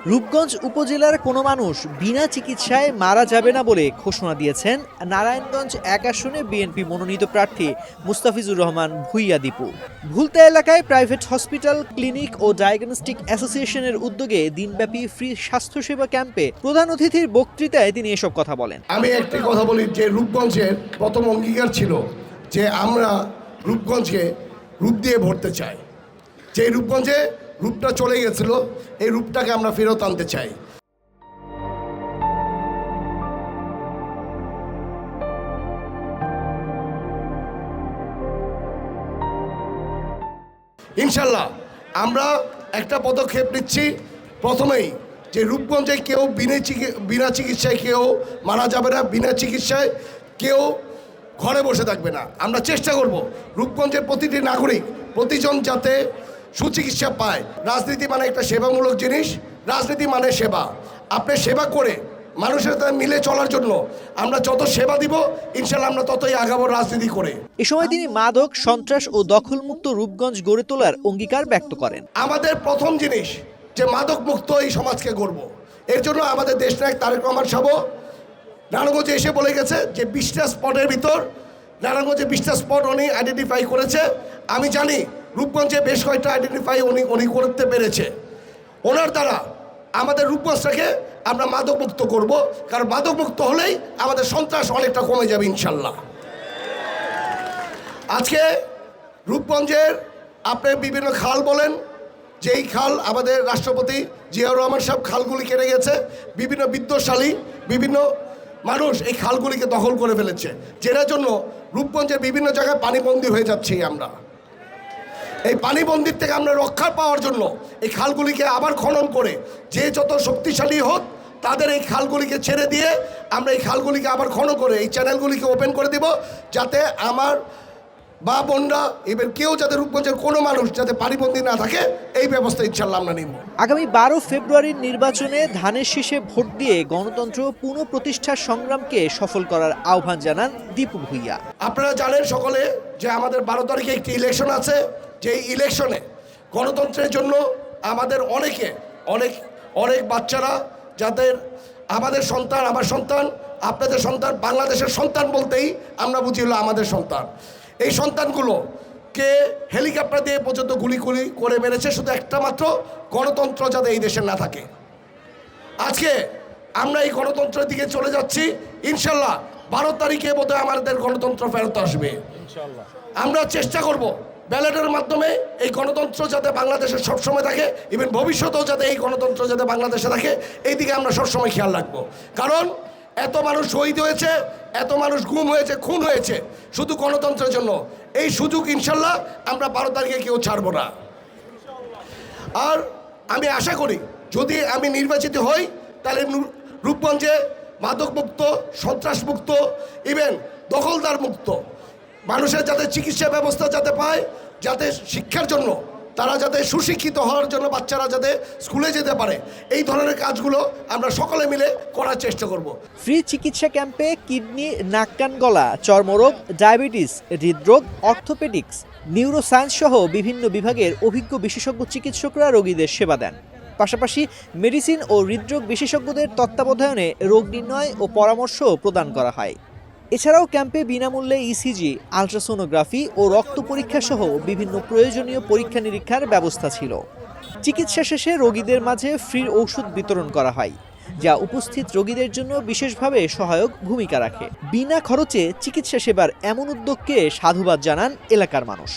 রূপগঞ্জ উপজেলার কোনো মানুষ বিনা চিকিৎসায় মারা যাবে না বলে ঘোষণা দিয়েছেন নারায়ণগঞ্জ ১ আসনে বিএনপি মনোনীত প্রার্থী মুস্তাফিজুর রহমান ভূঁইয়া দীপু। ভুলতা এলাকায় প্রাইভেট হসপিটাল, ক্লিনিক ও ডায়াগনস্টিক অ্যাসোসিয়েশনের উদ্যোগে দিনব্যাপী ফ্রি স্বাস্থ্যসেবা ক্যাম্পে প্রধান অতিথির বক্তৃতায় তিনি এসব কথা বলেন। আমি একটি কথা বলি যে রূপগঞ্জের প্রথম অঙ্গীকার ছিল যে আমরা রূপগঞ্জকে রূপ দিয়ে ভরতে চাই। যে রূপগঞ্জে রূপটা চলে গেছিল এই রূপটাকে আমরা ফেরত আনতে চাই। ইনশাল্লাহ আমরা একটা পদক্ষেপ নিচ্ছি। প্রথমেই যে রূপগঞ্জে কেউ বিনা চিকিৎসায় কেউ মারা যাবে না, বিনা চিকিৎসায় কেউ ঘরে বসে থাকবে না। আমরা চেষ্টা করব রূপগঞ্জের প্রতিটি নাগরিক প্রতিজন যাতে সুচিকিৎসা পায়। রাজনীতি মানে একটা সেবামূলক জিনিস, রাজনীতি মানে সেবা। আপনি সেবা করে মানুষের সাথে মিলে চলার জন্য আমরা যত সেবা দিব ইনশাল্লাহ আমরা ততই আগাবো রাজনীতি করে। এ সময় তিনি মাদক, সন্ত্রাস ও দখলমুক্ত রূপগঞ্জ গড়ে তোলার অঙ্গীকার ব্যক্ত করেন। আমাদের প্রথম জিনিস যে মাদক মুক্ত এই সমাজকে গড়ব। এর জন্য আমাদের দেশনায়ক তারেক রহমান সাহেব নারায়ণগঞ্জে এসে বলে গেছে যে 20টা স্পটের ভিতর নারায়ণগঞ্জে 20টা স্পট উনি আইডেন্টিফাই করেছে। আমি জানি রূপগঞ্জে বেশ কয়েকটা আইডেন্টিফাই উনি করতে পেরেছে। ওনার দ্বারা আমাদের রূপগঞ্জটাকে আমরা মাদক মুক্ত করব, কারণ মাদক মুক্ত হলেই আমাদের সন্ত্রাস অনেকটা কমে যাবে ইনশাল্লাহ। আজকে রূপগঞ্জের আপনি বিভিন্ন খাল বলেন, যেই খাল আমাদের রাষ্ট্রপতি জিয়াউর রহমান সাহেব খালগুলি কেটে গেছে, বিভিন্ন বিত্তশালী বিভিন্ন মানুষ এই খালগুলিকে দখল করে ফেলেছে, যেটার জন্য রূপগঞ্জের বিভিন্ন জায়গায় পানিবন্দী হয়ে যাচ্ছি আমরা। এই পানিবন্দির থেকে আমরা রক্ষা পাওয়ার জন্য এই খালগুলিকে আবার খনন করে যে যত শক্তিশালী হোক তাদের এই খালগুলিকে ছেড়ে দিয়ে আমরা এই খালগুলিকে আবার খনন করে এই চ্যানেলগুলিকে ওপেন করে দিব, যাতে আমার বা বোনরা এবার কেউ যাতে রূপগঞ্জের কোনো মানুষ যাতে পানিবন্দী না থাকে এই ব্যবস্থা ইনশাল্লাহ আমরা নিব। আগামী 12 ফেব্রুয়ারির নির্বাচনে ধানের শীষে ভোট দিয়ে গণতন্ত্র পুনঃপ্রতিষ্ঠার সংগ্রামকে সফল করার আহ্বান জানান দীপু ভূঁইয়া। আপনারা জানেন সকলে যে আমাদের 12 তারিখে একটি ইলেকশন আছে। যে ইলেকশনে গণতন্ত্রের জন্য আমাদের অনেক বাচ্চারা যাদের আমাদের সন্তান, আমার সন্তান, আপনাদের সন্তান, বাংলাদেশের সন্তান বলতেই আমরা বুঝি হলো আমাদের সন্তান। এই সন্তানগুলোকে হেলিকপ্টার দিয়ে পর্যন্ত গুলি করে মেরেছে শুধু একটা মাত্র গণতন্ত্র যাতে এই দেশে না থাকে। আজকে আমরা এই গণতন্ত্রের দিকে চলে যাচ্ছি। ইনশাল্লাহ 12 তারিখে বোধহয় আমাদের গণতন্ত্র ফেরত আসবে। আমরা চেষ্টা করব ব্যালটের মাধ্যমে এই গণতন্ত্র যাতে বাংলাদেশে সবসময় থাকে, ইভেন ভবিষ্যতেও যাতে এই গণতন্ত্র যাতে বাংলাদেশে থাকে এই দিকে আমরা সবসময় খেয়াল রাখবো। কারণ এত মানুষ শহীদ হয়েছে, এত মানুষ গুম হয়েছে, খুন হয়েছে শুধু গণতন্ত্রের জন্য। এই সুযোগ ইনশাল্লাহ আমরা 12 তারিখে কেউ ছাড়বো না। আর আমি আশা করি যদি আমি নির্বাচিত হই তাহলে রূপগঞ্জে মাদক মুক্ত, সন্ত্রাস মুক্ত, ইভেন দখলদার মুক্ত মানুষের যাতে চিকিৎসা ব্যবস্থা যাতে পায়, যাতে শিক্ষার জন্য তারা যাতে সুশিক্ষিত হওয়ার জন্য বাচ্চারা যাতে স্কুলে যেতে পারে, এই ধরনের কাজগুলো আমরা সকলে মিলে করার চেষ্টা করব। ফ্রি চিকিৎসা ক্যাম্পে কিডনি, নাক কান গলা, চর্মরোগ, ডায়াবেটিস, হৃদরোগ, অর্থোপেডিক্স, নিউরোসায়েন্স সহ বিভিন্ন বিভাগের অভিজ্ঞ বিশেষজ্ঞ চিকিৎসকরা রোগীদের সেবা দেন। পাশাপাশি মেডিসিন ও হৃদরোগ বিশেষজ্ঞদের তত্ত্বাবধানে রোগ নির্ণয় ও পরামর্শ প্রদান করা হয়। এছাড়াও ক্যাম্পে বিনামূল্যে ইসিজি, আলট্রাসোনোগ্রাফি ও রক্ত পরীক্ষা সহ বিভিন্ন প্রয়োজনীয় পরীক্ষা নিরীক্ষার ব্যবস্থা ছিল। চিকিৎসা শেষে রোগীদের মাঝে ফ্রি ঔষধ বিতরণ করা হয়, যা উপস্থিত রোগীদের জন্য বিশেষভাবে সহায়ক ভূমিকা রাখে। বিনা খরচে চিকিৎসা সেবার এমন উদ্যোগকে সাধুবাদ জানান এলাকার মানুষ।